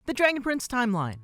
The Dragon Prince timeline.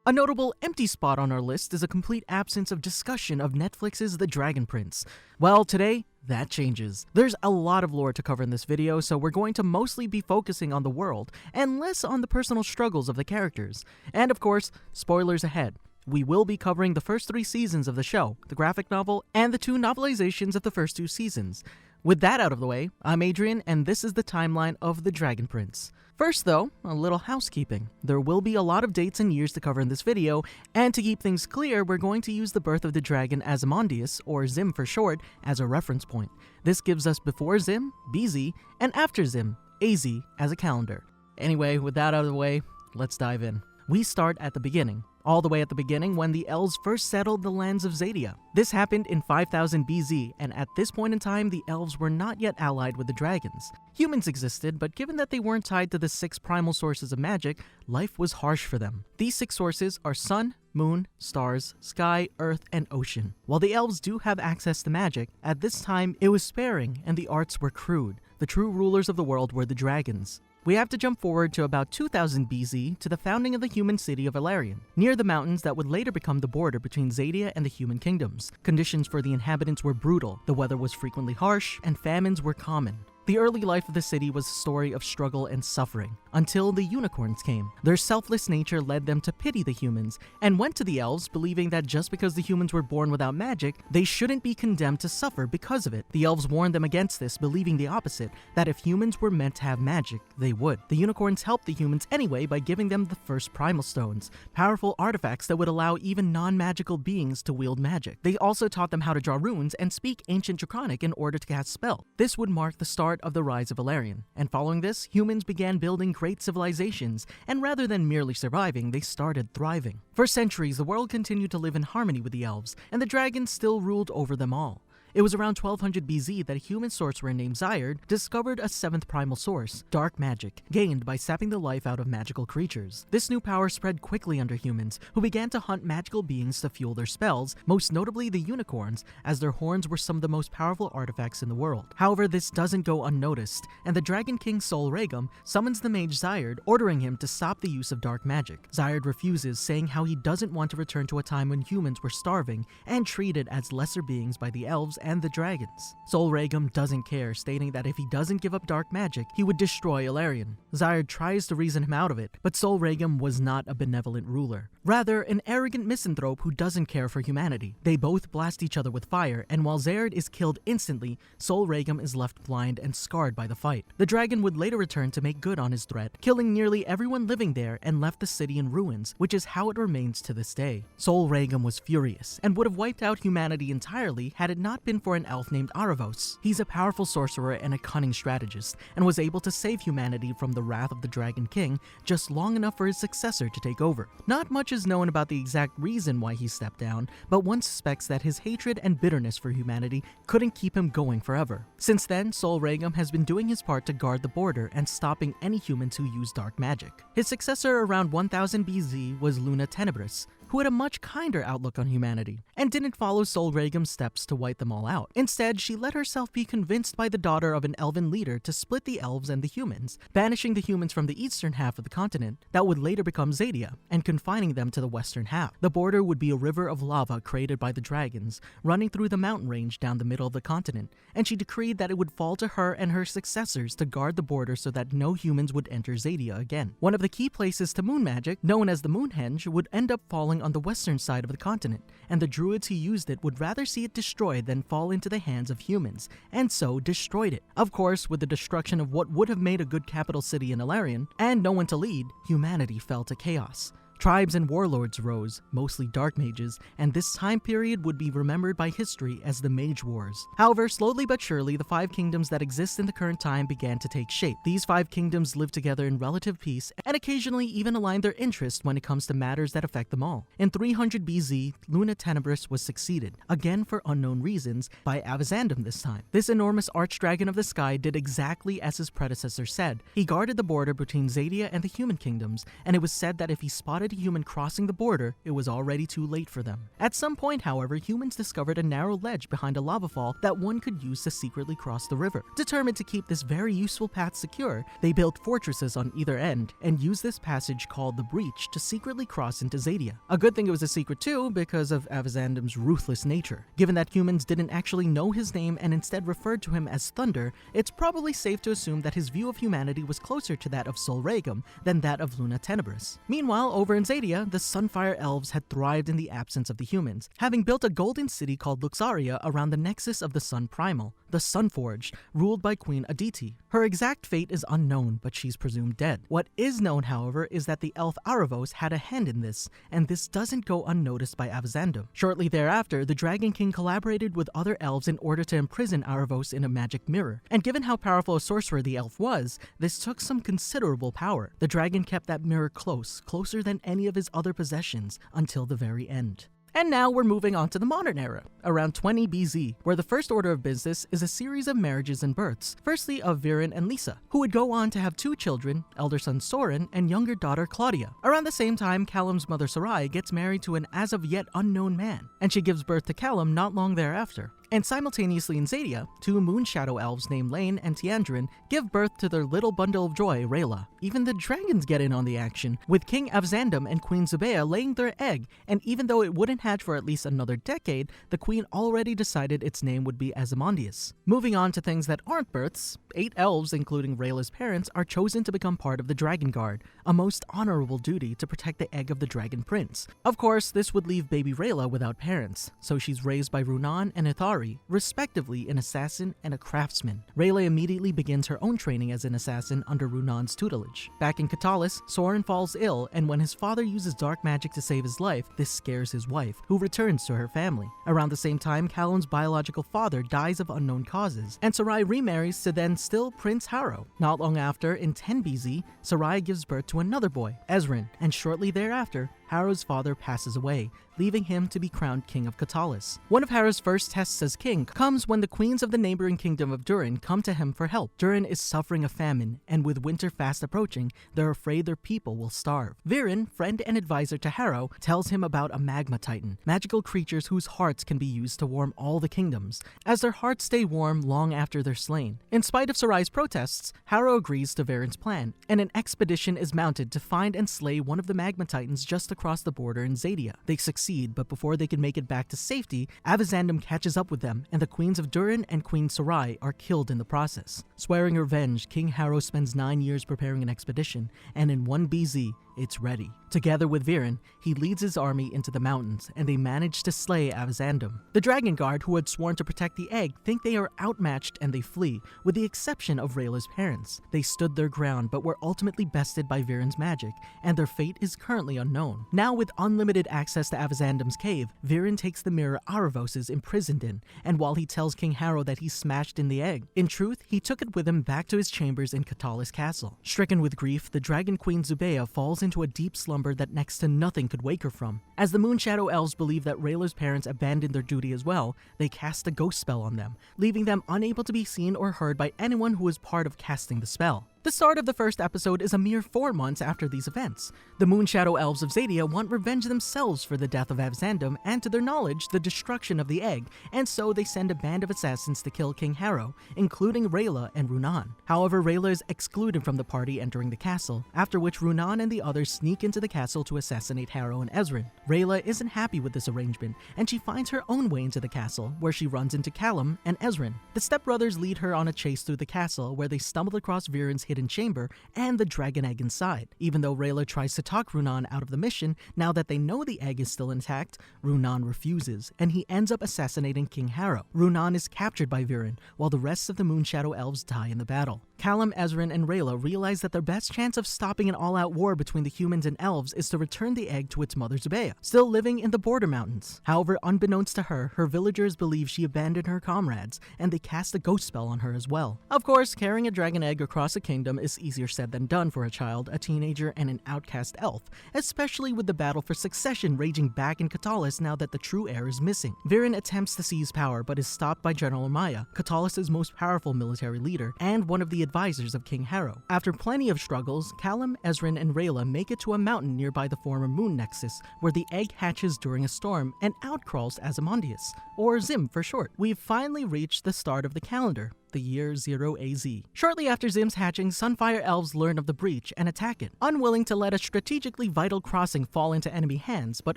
A notable empty spot on our list is a complete absence of discussion of Netflix's The Dragon Prince. Well, today, that changes. There's a lot of lore to cover in this video, so we're going to mostly be focusing on the world, and less on the personal struggles of the characters. And of course, spoilers ahead. We will be covering the first 3 seasons of the show, the graphic novel, and the 2 novelizations of the first 2 seasons. With that out of the way, I'm Adrian, and this is the timeline of The Dragon Prince. First though, a little housekeeping. There will be a lot of dates and years to cover in this video, and to keep things clear, we're going to use the birth of the dragon Ozymandias, or Zim for short, as a reference point. This gives us before Zim, BZ, and after Zim, AZ, as a calendar. Anyway, with that out of the way, let's dive in. We start at the beginning. All the way at the beginning when the elves first settled the lands of Xadia. This happened in 5000 BZ, and at this point in time, the elves were not yet allied with the dragons. Humans existed, but given that they weren't tied to the 6 primal sources of magic, life was harsh for them. These 6 sources are sun, moon, stars, sky, earth, and ocean. While the elves do have access to magic, at this time it was sparing and the arts were crude. The true rulers of the world were the dragons. We have to jump forward to about 2000 BZ to the founding of the human city of Valerian, near the mountains that would later become the border between Xadia and the human kingdoms. Conditions for the inhabitants were brutal, the weather was frequently harsh, and famines were common. The early life of the city was a story of struggle and suffering, until the unicorns came. Their selfless nature led them to pity the humans, and went to the elves believing that just because the humans were born without magic, they shouldn't be condemned to suffer because of it. The elves warned them against this, believing the opposite, that if humans were meant to have magic, they would. The unicorns helped the humans anyway by giving them the first primal stones, powerful artifacts that would allow even non-magical beings to wield magic. They also taught them how to draw runes and speak ancient Draconic in order to cast spells. This would mark the start of the rise of Valerian, and following this, humans began building great civilizations, and rather than merely surviving, they started thriving. For centuries, the world continued to live in harmony with the elves, and the dragons still ruled over them all. It was around 1200 BZ that a human sorcerer named Zyard discovered a 7th primal source, dark magic, gained by sapping the life out of magical creatures. This new power spread quickly under humans, who began to hunt magical beings to fuel their spells, most notably the unicorns, as their horns were some of the most powerful artifacts in the world. However, this doesn't go unnoticed, and the Dragon King Sol Regum summons the mage Zyard, ordering him to stop the use of dark magic. Zyard refuses, saying how he doesn't want to return to a time when humans were starving and treated as lesser beings by the elves and the dragons. Sol Regum doesn't care, stating that if he doesn't give up dark magic, he would destroy Ilarion. Zyard tries to reason him out of it, but Sol Regum was not a benevolent ruler. Rather, an arrogant misanthrope who doesn't care for humanity. They both blast each other with fire, and while Zyard is killed instantly, Sol Regum is left blind and scarred by the fight. The dragon would later return to make good on his threat, killing nearly everyone living there and left the city in ruins, which is how it remains to this day. Sol Regum was furious, and would have wiped out humanity entirely had it not been for an elf named Aravos. He's a powerful sorcerer and a cunning strategist, and was able to save humanity from the wrath of the Dragon King just long enough for his successor to take over. Not much is known about the exact reason why he stepped down, but one suspects that his hatred and bitterness for humanity couldn't keep him going forever. Since then, Sol Regum has been doing his part to guard the border and stopping any humans who use dark magic. His successor around 1000 BZ was Luna Tenebris, who had a much kinder outlook on humanity, and didn't follow Sol Regum's steps to wipe them all out. Instead, she let herself be convinced by the daughter of an elven leader to split the elves and the humans, banishing the humans from the eastern half of the continent that would later become Xadia, and confining them to the western half. The border would be a river of lava created by the dragons, running through the mountain range down the middle of the continent, and she decreed that it would fall to her and her successors to guard the border so that no humans would enter Xadia again. One of the key places to moon magic, known as the Moonhenge, would end up falling on the western side of the continent, and the druids who used it would rather see it destroyed than fall into the hands of humans, and so destroyed it. Of course, with the destruction of what would have made a good capital city in Ilarion, and no one to lead, humanity fell to chaos. Tribes and warlords rose, mostly dark mages, and this time period would be remembered by history as the Mage Wars. However, slowly but surely, the 5 kingdoms that exist in the current time began to take shape. These 5 kingdoms live together in relative peace, and occasionally even align their interests when it comes to matters that affect them all. In 300 BZ, Luna Tenebris was succeeded, again for unknown reasons, by Avizandum this time. This enormous archdragon of the sky did exactly as his predecessor said. He guarded the border between Xadia and the human kingdoms, and it was said that if he spotted spotted a human crossing the border, it was already too late for them. At some point, however, humans discovered a narrow ledge behind a lava fall that one could use to secretly cross the river. Determined to keep this very useful path secure, they built fortresses on either end and used this passage called the Breach to secretly cross into Zadia. A good thing it was a secret too, because of Avazandum's ruthless nature. Given that humans didn't actually know his name and instead referred to him as Thunder, it's probably safe to assume that his view of humanity was closer to that of Sol Regum than that of Luna Tenebris. Meanwhile, over in Zadia, the Sunfire Elves had thrived in the absence of the humans, having built a golden city called Luxaria around the nexus of the Sun Primal, the Sunforged, ruled by Queen Aditi. Her exact fate is unknown, but she's presumed dead. What is known, however, is that the elf Aravos had a hand in this, and this doesn't go unnoticed by Avazandum. Shortly thereafter, the Dragon King collaborated with other elves in order to imprison Aravos in a magic mirror, and given how powerful a sorcerer the elf was, this took some considerable power. The dragon kept that mirror closer than any of his other possessions, until the very end. And now we're moving on to the modern era, around 20 BZ, where the first order of business is a series of marriages and births, firstly of Viren and Lisa, who would go on to have 2 children, elder son Soren and younger daughter Claudia. Around the same time, Callum's mother Sarai gets married to an as of yet unknown man, and she gives birth to Callum not long thereafter. And simultaneously in Zadia, 2 moon shadow elves named Lane and Tiandrin give birth to their little bundle of joy, Rayla. Even the dragons get in on the action, with King Avzandum and Queen Zubea laying their egg, and even though it wouldn't hatch for at least another decade, the queen already decided its name would be Azimondius. Moving on to things that aren't births, 8 elves, including Rayla's parents, are chosen to become part of the Dragon Guard, a most honorable duty to protect the egg of the Dragon Prince. Of course, this would leave baby Rayla without parents, so she's raised by Runan and Ithari, respectively an assassin and a craftsman. Rayla immediately begins her own training as an assassin under Runan's tutelage. Back in Katalis, Soren falls ill, and when his father uses dark magic to save his life, this scares his wife, who returns to her family. Around the same time, Callum's biological father dies of unknown causes, and Sarai remarries to then still Prince Harrow. Not long after, in 10 BZ, Sarai gives birth to another boy, Ezrin, and shortly thereafter, Harrow's father passes away, leaving him to be crowned king of Katalis. One of Harrow's first tests as king comes when the queens of the neighboring kingdom of Durin come to him for help. Durin is suffering a famine, and with winter fast approaching, they're afraid their people will starve. Viren, friend and advisor to Harrow, tells him about a magma titan, magical creatures whose hearts can be used to warm all the kingdoms, as their hearts stay warm long after they're slain. In spite of Sarai's protests, Harrow agrees to Viren's plan, and an expedition is mounted to find and slay one of the magma titans just across the border in Zadia. They succeed, but before they can make it back to safety, Avazandum catches up with them, and the queens of Durin and Queen Sarai are killed in the process. Swearing revenge, King Harrow spends 9 years preparing an expedition, and in 1 BZ, it's ready. Together with Viren, he leads his army into the mountains, and they manage to slay Avazandum. The Dragon Guard, who had sworn to protect the egg, think they are outmatched and they flee, with the exception of Rayla's parents. They stood their ground, but were ultimately bested by Viren's magic, and their fate is currently unknown. Now with unlimited access to Avazandum's cave, Viren takes the mirror Aravos is imprisoned in, and while he tells King Harrow that he smashed in the egg, in truth, he took it with him back to his chambers in Katalis Castle. Stricken with grief, the Dragon Queen Zubea falls into a deep slumber that next to nothing could wake her from. As the Moon Shadow Elves believe that Rayla's parents abandoned their duty as well, they cast a ghost spell on them, leaving them unable to be seen or heard by anyone who was part of casting the spell. The start of the first episode is a mere 4 months after these events. The Moon Shadow Elves of Zadia want revenge themselves for the death of Avzandum and, to their knowledge, the destruction of the egg, and so they send a band of assassins to kill King Harrow, including Rayla and Runan. However, Rayla is excluded from the party entering the castle, after which Runan and the others sneak into the castle to assassinate Harrow and Ezrin. Rayla isn't happy with this arrangement, and she finds her own way into the castle, where she runs into Callum and Ezrin. The stepbrothers lead her on a chase through the castle, where they stumble across Viren's hidden chamber and the dragon egg inside. Even though Rayla tries to talk Runan out of the mission, now that they know the egg is still intact, Runan refuses, and he ends up assassinating King Harrow. Runan is captured by Viren, while the rest of the Moon Shadow Elves die in the battle. Callum, Ezrin, and Rayla realize that their best chance of stopping an all-out war between the humans and elves is to return the egg to its mother Zubea, still living in the border mountains. However, unbeknownst to her, her villagers believe she abandoned her comrades, and they cast a ghost spell on her as well. Of course, carrying a dragon egg across a kingdom is easier said than done for a child, a teenager, and an outcast elf, especially with the battle for succession raging back in Katalis now that the true heir is missing. Viren attempts to seize power, but is stopped by General Maya, Katalis' most powerful military leader, and one of the advisors of King Harrow. After plenty of struggles, Callum, Ezrin, and Rayla make it to a mountain nearby the former moon nexus, where the egg hatches during a storm and out crawls Ozymandias, or Zim for short. We've finally reached the start of the calendar, the year 0 AZ. Shortly after Zim's hatching, Sunfire Elves learn of the breach and attack it. Unwilling to let a strategically vital crossing fall into enemy hands, but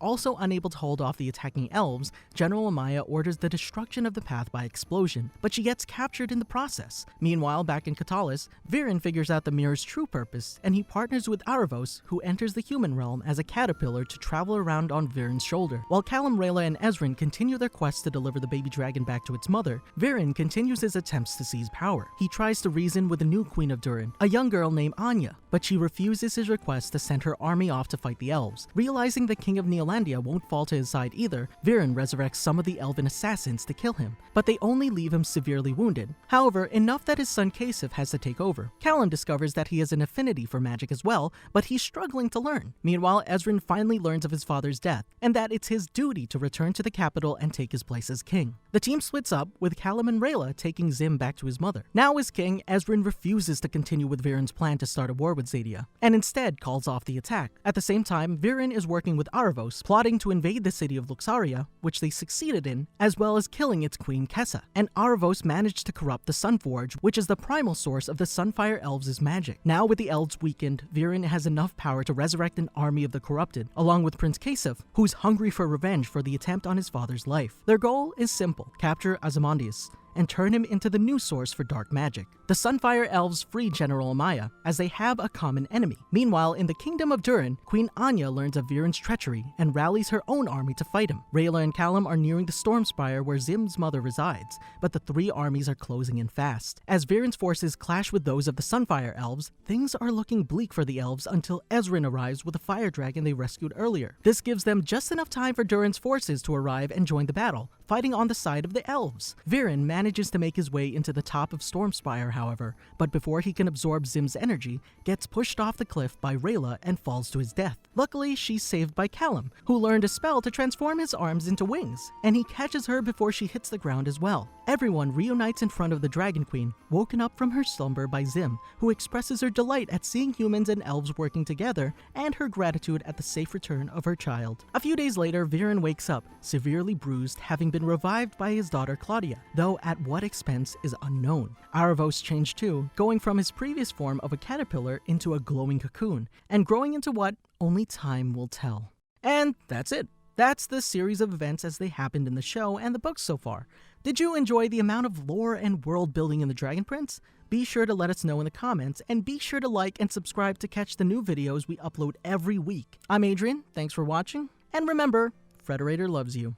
also unable to hold off the attacking elves, General Amaya orders the destruction of the path by explosion, but she gets captured in the process. Meanwhile, back in Katalis, Viren figures out the mirror's true purpose, and he partners with Aravos, who enters the human realm as a caterpillar to travel around on Viren's shoulder. While Callum, Rayla, and Ezrin continue their quest to deliver the baby dragon back to its mother, Viren continues his attempts to seize power. He tries to reason with the new Queen of Durin, a young girl named Anya, but she refuses his request to send her army off to fight the elves. Realizing the King of Neolandia won't fall to his side either, Viren resurrects some of the elven assassins to kill him, but they only leave him severely wounded. However, enough that his son Kasif has to take over. Callum discovers that he has an affinity for magic as well, but he's struggling to learn. Meanwhile, Ezrin finally learns of his father's death, and that it's his duty to return to the capital and take his place as king. The team splits up, with Callum and Rayla taking Zim back to his mother. Now as king, Ezrin refuses to continue with Viren's plan to start a war with Zadia, and instead calls off the attack. At the same time, Viren is working with Aravos, plotting to invade the city of Luxaria, which they succeeded in, as well as killing its queen Kessa. And Aravos managed to corrupt the Sunforge, which is the primal source of the Sunfire Elves' magic. Now with the elves weakened, Viren has enough power to resurrect an army of the corrupted, along with Prince Kasif, who's hungry for revenge for the attempt on his father's life. Their goal is simple: capture Ozymandias and turn him into the new source for dark magic. The Sunfire Elves free General Amaya, as they have a common enemy. Meanwhile, in the Kingdom of Durin, Queen Anya learns of Viren's treachery and rallies her own army to fight him. Rayla and Callum are nearing the Stormspire where Zim's mother resides, but the three armies are closing in fast. As Viren's forces clash with those of the Sunfire Elves, things are looking bleak for the elves until Ezrin arrives with a fire dragon they rescued earlier. This gives them just enough time for Durin's forces to arrive and join the battle, fighting on the side of the elves. Viren manages to make his way into the top of Stormspire, however, but before he can absorb Zim's energy, gets pushed off the cliff by Rayla and falls to his death. Luckily, she's saved by Callum, who learned a spell to transform his arms into wings, and he catches her before she hits the ground as well. Everyone reunites in front of the Dragon Queen, woken up from her slumber by Zim, who expresses her delight at seeing humans and elves working together, and her gratitude at the safe return of her child. A few days later, Viren wakes up, severely bruised, having been revived by his daughter Claudia, though at what expense is unknown. Aravos changed too, going from his previous form of a caterpillar into a glowing cocoon, and growing into what only time will tell. And that's it. That's the series of events as they happened in the show and the books so far. Did you enjoy the amount of lore and world building in the Dragon Prince? Be sure to let us know in the comments, and be sure to like and subscribe to catch the new videos we upload every week. I'm Adrian, thanks for watching, and remember, Frederator loves you.